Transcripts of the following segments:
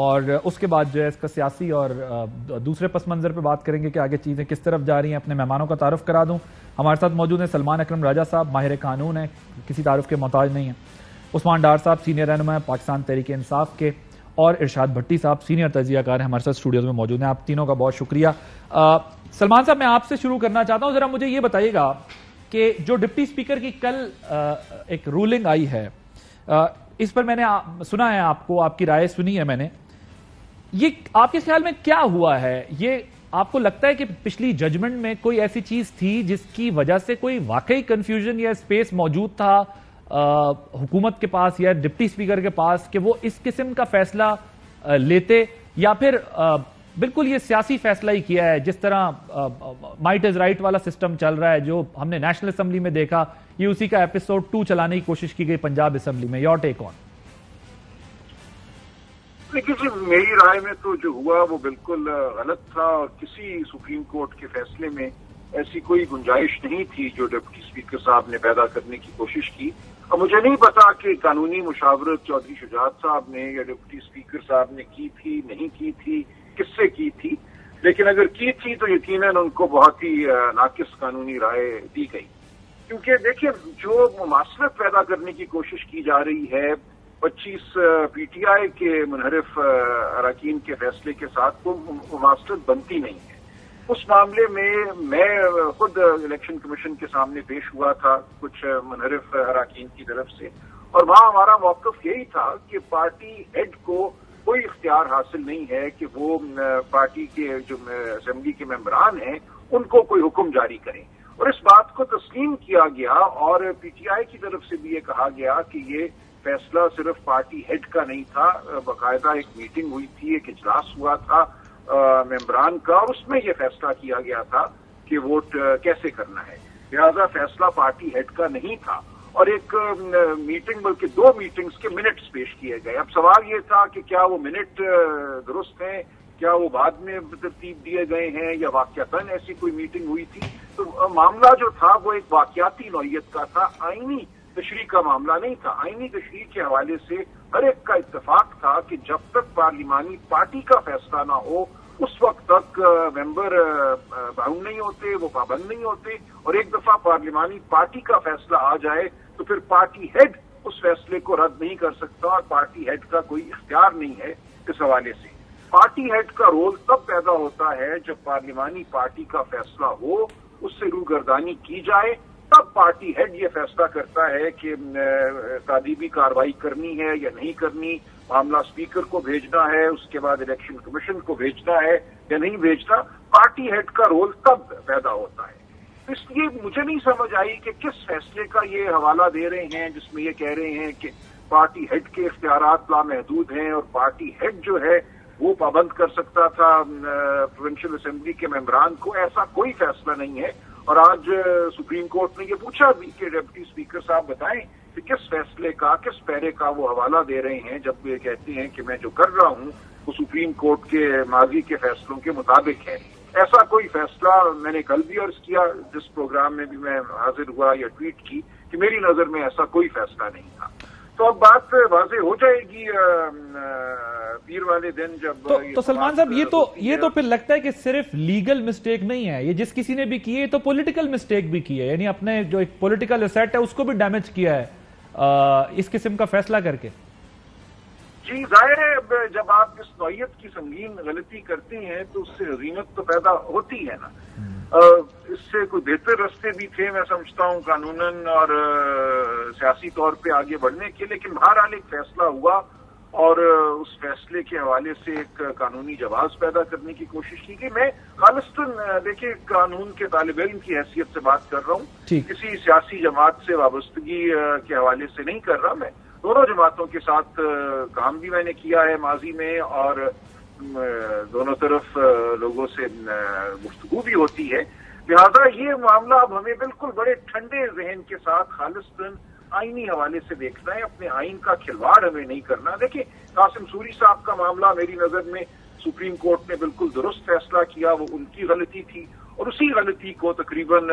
اور اس کے بعد جو ہے اس کا سیاسی اور دوسرے پس منظر پہ بات کریں گے کہ آگے چیزیں کس طرف جا رہی ہیں. اپنے مہمانوں کا تعارف کرا دوں. ہمارے ساتھ موجود ہیں سلمان اکرم راجہ صاحب, ماہر قانون ہیں, کسی تعارف کے محتاج نہیں ہیں. عثمان ڈار صاحب سینئر رہنما ہیں پاکستان تحریک انصاف کے, اور ارشاد بھٹی صاحب سینئر تجزیہ کار ہیں, ہمارے ساتھ اسٹوڈیوز میں موجود ہیں. آپ تینوں کا بہت شکریہ. سلمان صاحب, میں آپ سے شروع کرنا چاہتا ہوں, ذرا مجھے یہ بتائیے گا کہ جو ڈپٹی اسپیکر کی کل ایک رولنگ آئی ہے, اس پر میں نے سنا ہے, آپ کو آپ کی رائے سنی ہے میں نے, یہ آپ کے خیال میں کیا ہوا ہے؟ یہ آپ کو لگتا ہے کہ پچھلی ججمنٹ میں کوئی ایسی چیز تھی جس کی وجہ سے کوئی واقعی کنفیوژن یا اسپیس موجود تھا حکومت کے پاس یا ڈپٹی اسپیکر کے پاس کہ وہ اس قسم کا فیصلہ لیتے, یا پھر بالکل یہ سیاسی فیصلہ ہی کیا ہے جس طرح مائٹ از رائٹ والا سسٹم چل رہا ہے جو ہم نے نیشنل اسمبلی میں دیکھا, یہ اسی کا ایپیسوڈ 2 چلانے کی کوشش کی گئی پنجاب اسمبلی میں. یور ٹیک آن. دیکھیے جی, میری رائے میں تو جو ہوا وہ بالکل غلط تھا, اور کسی سپریم کورٹ کے فیصلے میں ایسی کوئی گنجائش نہیں تھی جو ڈپٹی اسپیکر صاحب نے پیدا کرنے کی کوشش کی. اور مجھے نہیں پتا کہ قانونی مشاورت چودھری شجاعت صاحب نے یا ڈپٹی اسپیکر صاحب نے کی تھی, نہیں کی تھی, کس سے کی تھی, لیکن اگر کی تھی تو یقیناً ان کو بہت ہی ناقص قانونی رائے دی گئی. کیونکہ دیکھیے, جو مماثلت پیدا کرنے کی کوشش کی جا رہی ہے 25 پی ٹی آئی کے منحرف اراکین کے فیصلے کے ساتھ, وہ مماثلت بنتی نہیں ہے. اس معاملے میں خود الیکشن کمیشن کے سامنے پیش ہوا تھا کچھ منحرف اراکین کی طرف سے, اور وہاں ہمارا موقف یہی تھا کہ پارٹی ہیڈ کو کوئی اختیار حاصل نہیں ہے کہ وہ پارٹی کے جو اسمبلی کے ممبران ہیں ان کو کوئی حکم جاری کریں. اور اس بات کو تسلیم کیا گیا, اور پی ٹی آئی کی طرف سے بھی یہ کہا گیا کہ یہ فیصلہ صرف پارٹی ہیڈ کا نہیں تھا, باقاعدہ ایک میٹنگ ہوئی تھی, ایک اجلاس ہوا تھا ممبران کا, اور اس میں یہ فیصلہ کیا گیا تھا کہ ووٹ کیسے کرنا ہے. لہذا فیصلہ پارٹی ہیڈ کا نہیں تھا, اور ایک میٹنگ بلکہ 2 میٹنگز کے منٹس پیش کیے گئے. اب سوال یہ تھا کہ کیا وہ منٹ درست ہیں, کیا وہ بعد میں ترتیب دیے گئے ہیں, یا واقعتاً ایسی کوئی میٹنگ ہوئی تھی. تو معاملہ جو تھا وہ ایک واقعاتی نوعیت کا تھا, آئینی تشریح کا معاملہ نہیں تھا. آئینی تشریح کے حوالے سے ہر ایک کا اتفاق تھا کہ جب تک پارلیمانی پارٹی کا فیصلہ نہ ہو اس وقت تک ممبر باؤنڈ نہیں ہوتے, وہ پابند نہیں ہوتے, اور ایک دفعہ پارلیمانی پارٹی کا فیصلہ آ جائے تو پھر پارٹی ہیڈ اس فیصلے کو رد نہیں کر سکتا, اور پارٹی ہیڈ کا کوئی اختیار نہیں ہے. اس حوالے سے پارٹی ہیڈ کا رول تب پیدا ہوتا ہے جب پارلیمانی پارٹی کا فیصلہ ہو, اس سے روگردانی کی جائے, تب پارٹی ہیڈ یہ فیصلہ کرتا ہے کہ تادیبی کارروائی کرنی ہے یا نہیں کرنی, معاملہ اسپیکر کو بھیجنا ہے, اس کے بعد الیکشن کمیشن کو بھیجنا ہے یا نہیں بھیجنا. پارٹی ہیڈ کا رول تب پیدا ہوتا ہے. اس لیے مجھے نہیں سمجھ آئی کہ کس فیصلے کا یہ حوالہ دے رہے ہیں جس میں یہ کہہ رہے ہیں کہ پارٹی ہیڈ کے اختیارات لامحدود ہیں, اور پارٹی ہیڈ جو ہے وہ پابند کر سکتا تھا پروونشل اسمبلی کے ممبران کو. ایسا کوئی فیصلہ نہیں ہے. اور آج سپریم کورٹ نے یہ پوچھا بھی کہ ڈپٹی اسپیکر صاحب بتائیں کہ کس فیصلے کا, کس پیرے کا وہ حوالہ دے رہے ہیں جب یہ کہتے ہیں کہ میں جو کر رہا ہوں وہ سپریم کورٹ کے ماضی کے فیصلوں کے مطابق ہے. ایسا کوئی فیصلہ میں نے کل بھی عرض کیا جس پروگرام میں بھی میں حاضر ہوا یا ٹویٹ کی کہ میری نظر میں ایسا کوئی فیصلہ نہیں تھا. تو اب بات واضح ہو جائے گی پیر والے دن جب. تو سلمان صاحب, یہ تو پھر لگتا ہے کہ صرف لیگل مسٹیک نہیں ہے, یہ جس کسی نے بھی کی ہے تو پولیٹیکل مسٹیک بھی کی ہے, یعنی اپنے جو ایک پولیٹیکل ایسیٹ ہے اس کو بھی ڈیمیج کیا ہے اس قسم کا فیصلہ کر کے. جی ظاہر ہے, جب آپ اس نوعیت کی سنگین غلطی کرتے ہیں تو اس سے عظیمت تو پیدا ہوتی ہے نا. اس سے کوئی بہتر راستے بھی تھے میں سمجھتا ہوں قانوناً اور سیاسی طور پہ آگے بڑھنے کے, لیکن بہرحال ایک فیصلہ ہوا, اور اس فیصلے کے حوالے سے ایک قانونی جواز پیدا کرنے کی کوشش کی گئی. میں خالصتاً دیکھیں قانون کے طالب علم کی حیثیت سے بات کر رہا ہوں, کسی سیاسی جماعت سے وابستگی کے حوالے سے نہیں کر رہا. میں دونوں جماعتوں کے ساتھ کام بھی میں نے کیا ہے ماضی میں, اور دونوں طرف لوگوں سے گفتگو بھی ہوتی ہے. لہذا یہ معاملہ اب ہمیں بالکل بڑے ٹھنڈے ذہن کے ساتھ خالصتاً آئینی حوالے سے دیکھنا ہے, اپنے آئین کا کھلواڑ ہمیں نہیں کرنا. دیکھیں قاسم سوری صاحب کا معاملہ میری نظر میں سپریم کورٹ نے بالکل درست فیصلہ کیا, وہ ان کی غلطی تھی, اور اسی غلطی کو تقریباً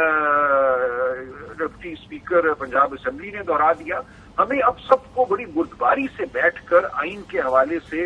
ڈپٹی اسپیکر پنجاب اسمبلی نے دہرا دیا. ہمیں اب سب کو بڑی بردباری سے بیٹھ کر آئین کے حوالے سے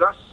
10